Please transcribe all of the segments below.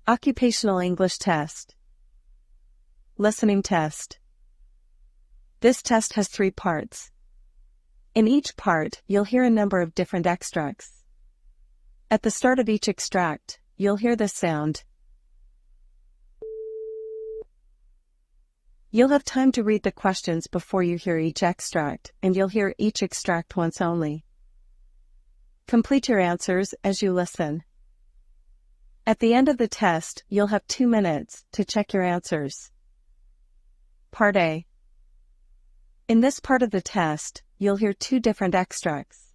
Occupational English test. Listening test. This test has 3 parts. In each part, you'll hear a number of different extracts. At the start of each extract, you'll hear this sound. You'll have time to read the questions before you hear each extract, and you'll hear each extract once only. Complete your answers as you listen. At the end of the test, you'll have 2 minutes to check your answers. Part A. In this part of the test, you'll hear 2 different extracts.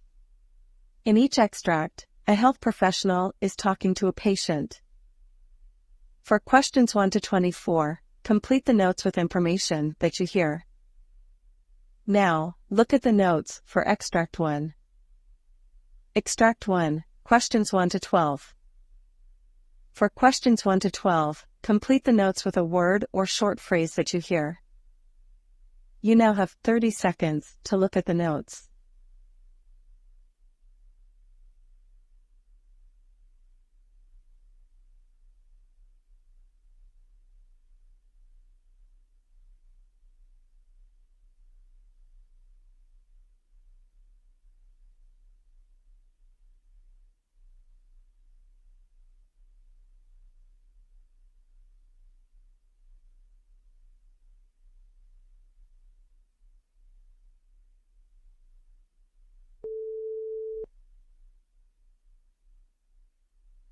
In each extract, a health professional is talking to a patient. For questions 1 to 24, complete the notes with information that you hear. Now, look at the notes for Extract 1. Extract 1, questions 1 to 12. For questions 1 to 12, complete the notes with a word or short phrase that you hear. You now have 30 seconds to look at the notes.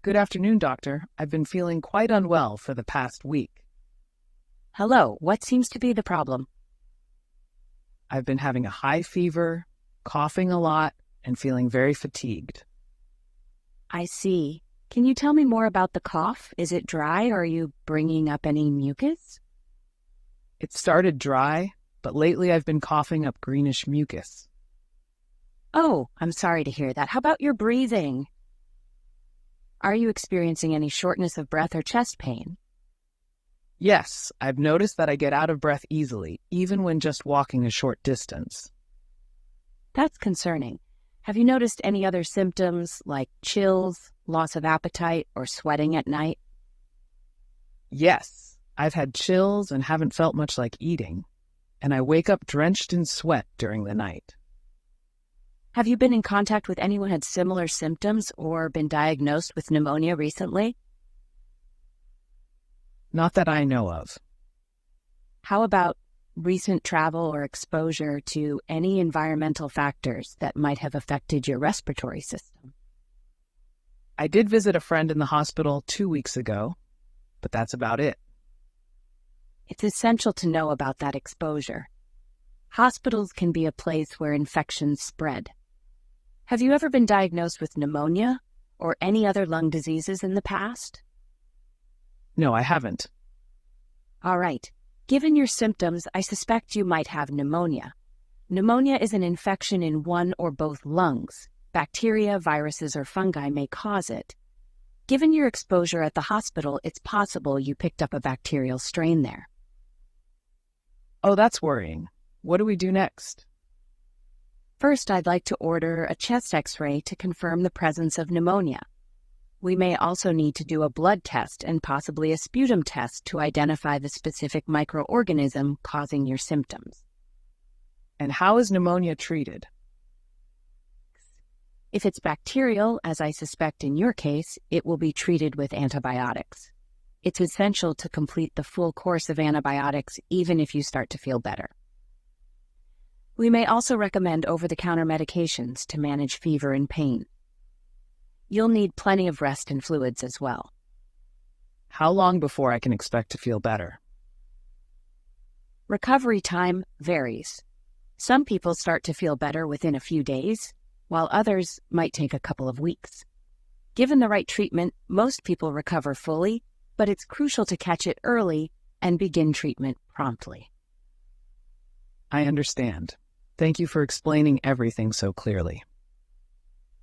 Good afternoon, doctor. I've been feeling quite unwell for the past week. Hello, what seems to be the problem? I've been having a high fever, coughing a lot, and feeling very fatigued. I see. Can you tell me more about the cough? Is it dry or are you bringing up any mucus? It started dry, but lately I've been coughing up greenish mucus. Oh, I'm sorry to hear that. How about your breathing? Are you experiencing any shortness of breath or chest pain? Yes, I've noticed that I get out of breath easily, even when just walking a short distance. That's concerning. Have you noticed any other symptoms like chills, loss of appetite, or sweating at night? Yes, I've had chills and haven't felt much like eating, and I wake up drenched in sweat during the night. Have you been in contact with anyone who had similar symptoms or been diagnosed with pneumonia recently? Not that I know of. How about recent travel or exposure to any environmental factors that might have affected your respiratory system? I did visit a friend in the hospital 2 weeks ago, but that's about it. It's essential to know about that exposure. Hospitals can be a place where infections spread. Have you ever been diagnosed with pneumonia or any other lung diseases in the past? No, I haven't. All right. Given your symptoms, I suspect you might have pneumonia. Pneumonia is an infection in one or both lungs. Bacteria, viruses, or fungi may cause it. Given your exposure at the hospital, it's possible you picked up a bacterial strain there. Oh, that's worrying. What do we do next? First, I'd like to order a chest X-ray to confirm the presence of pneumonia. We may also need to do a blood test and possibly a sputum test to identify the specific microorganism causing your symptoms. And how is pneumonia treated? If it's bacterial, as I suspect in your case, it will be treated with antibiotics. It's essential to complete the full course of antibiotics even if you start to feel better. We may also recommend over-the-counter medications to manage fever and pain. You'll need plenty of rest and fluids as well. How long before I can expect to feel better? Recovery time varies. Some people start to feel better within a few days, while others might take a couple of weeks. Given the right treatment, most people recover fully, but it's crucial to catch it early and begin treatment promptly. I understand. Thank you for explaining everything so clearly.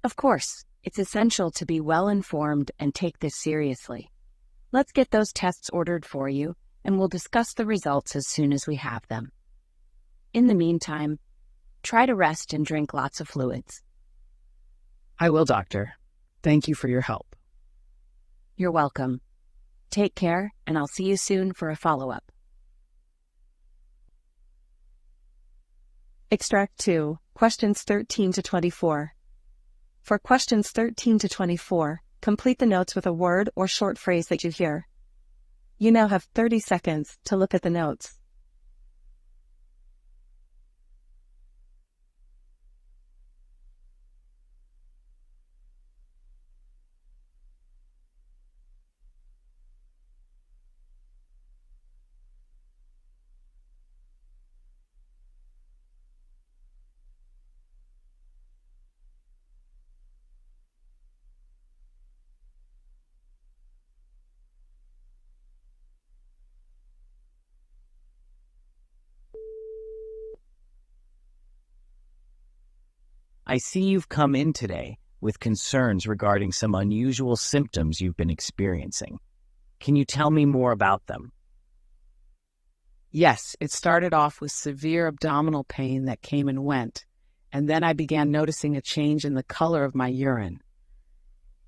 Of course, it's essential to be well-informed and take this seriously. Let's get those tests ordered for you, and we'll discuss the results as soon as we have them. In the meantime, try to rest and drink lots of fluids. I will, doctor. Thank you for your help. You're welcome. Take care, and I'll see you soon for a follow-up. Extract 2, questions 13 to 24. For questions 13 to 24, complete the notes with a word or short phrase that you hear. You now have 30 seconds to look at the notes. I see you've come in today with concerns regarding some unusual symptoms you've been experiencing. Can you tell me more about them? Yes, it started off with severe abdominal pain that came and went, and then I began noticing a change in the color of my urine.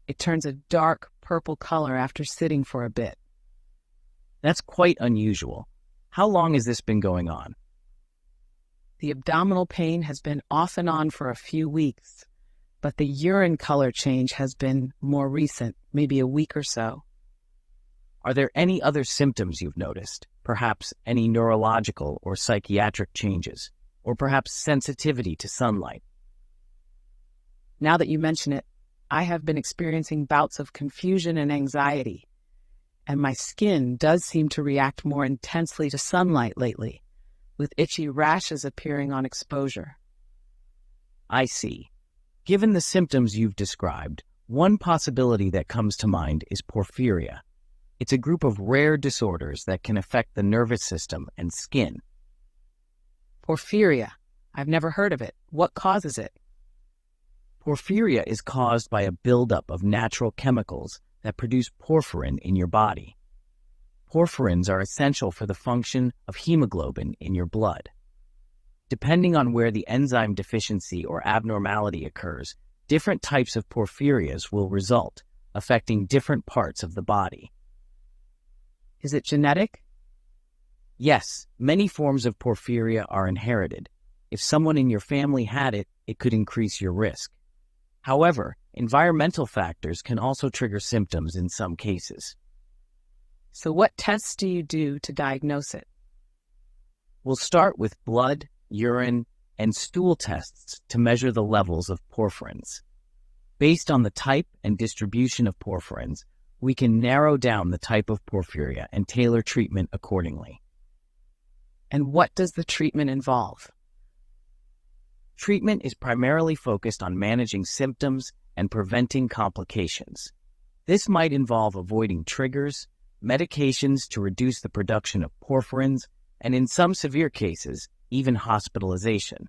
It turns a dark purple color after sitting for a bit. That's quite unusual. How long has this been going on? The abdominal pain has been off and on for a few weeks, but the urine color change has been more recent, maybe a week or so. Are there any other symptoms you've noticed? Perhaps any neurological or psychiatric changes, or perhaps sensitivity to sunlight? Now that you mention it, I have been experiencing bouts of confusion and anxiety, and my skin does seem to react more intensely to sunlight lately, with itchy rashes appearing on exposure. I see. Given the symptoms you've described, one possibility that comes to mind is porphyria. It's a group of rare disorders that can affect the nervous system and skin. Porphyria. I've never heard of it. What causes it? Porphyria is caused by a buildup of natural chemicals that produce porphyrin in your body. Porphyrins are essential for the function of hemoglobin in your blood. Depending on where the enzyme deficiency or abnormality occurs, different types of porphyrias will result, affecting different parts of the body. Is it genetic? Yes, many forms of porphyria are inherited. If someone in your family had it, it could increase your risk. However, environmental factors can also trigger symptoms in some cases. So what tests do you do to diagnose it? We'll start with blood, urine, and stool tests to measure the levels of porphyrins. Based on the type and distribution of porphyrins, we can narrow down the type of porphyria and tailor treatment accordingly. And what does the treatment involve? Treatment is primarily focused on managing symptoms and preventing complications. This might involve avoiding triggers, medications to reduce the production of porphyrins, and in some severe cases, even hospitalization.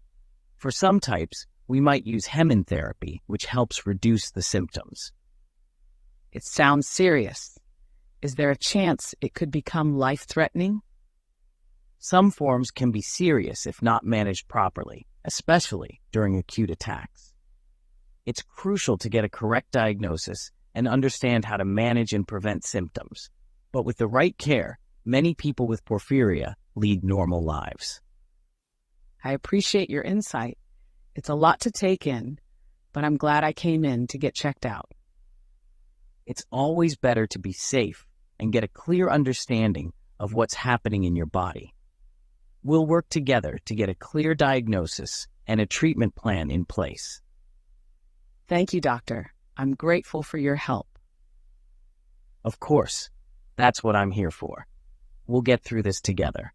For some types, we might use Hemin therapy, which helps reduce the symptoms. It sounds serious. Is there a chance it could become life-threatening? Some forms can be serious if not managed properly, especially during acute attacks. It's crucial to get a correct diagnosis and understand how to manage and prevent symptoms. But with the right care, many people with porphyria lead normal lives. I appreciate your insight. It's a lot to take in, but I'm glad I came in to get checked out. It's always better to be safe and get a clear understanding of what's happening in your body. We'll work together to get a clear diagnosis and a treatment plan in place. Thank you, doctor. I'm grateful for your help. Of course, that's what I'm here for. We'll get through this together.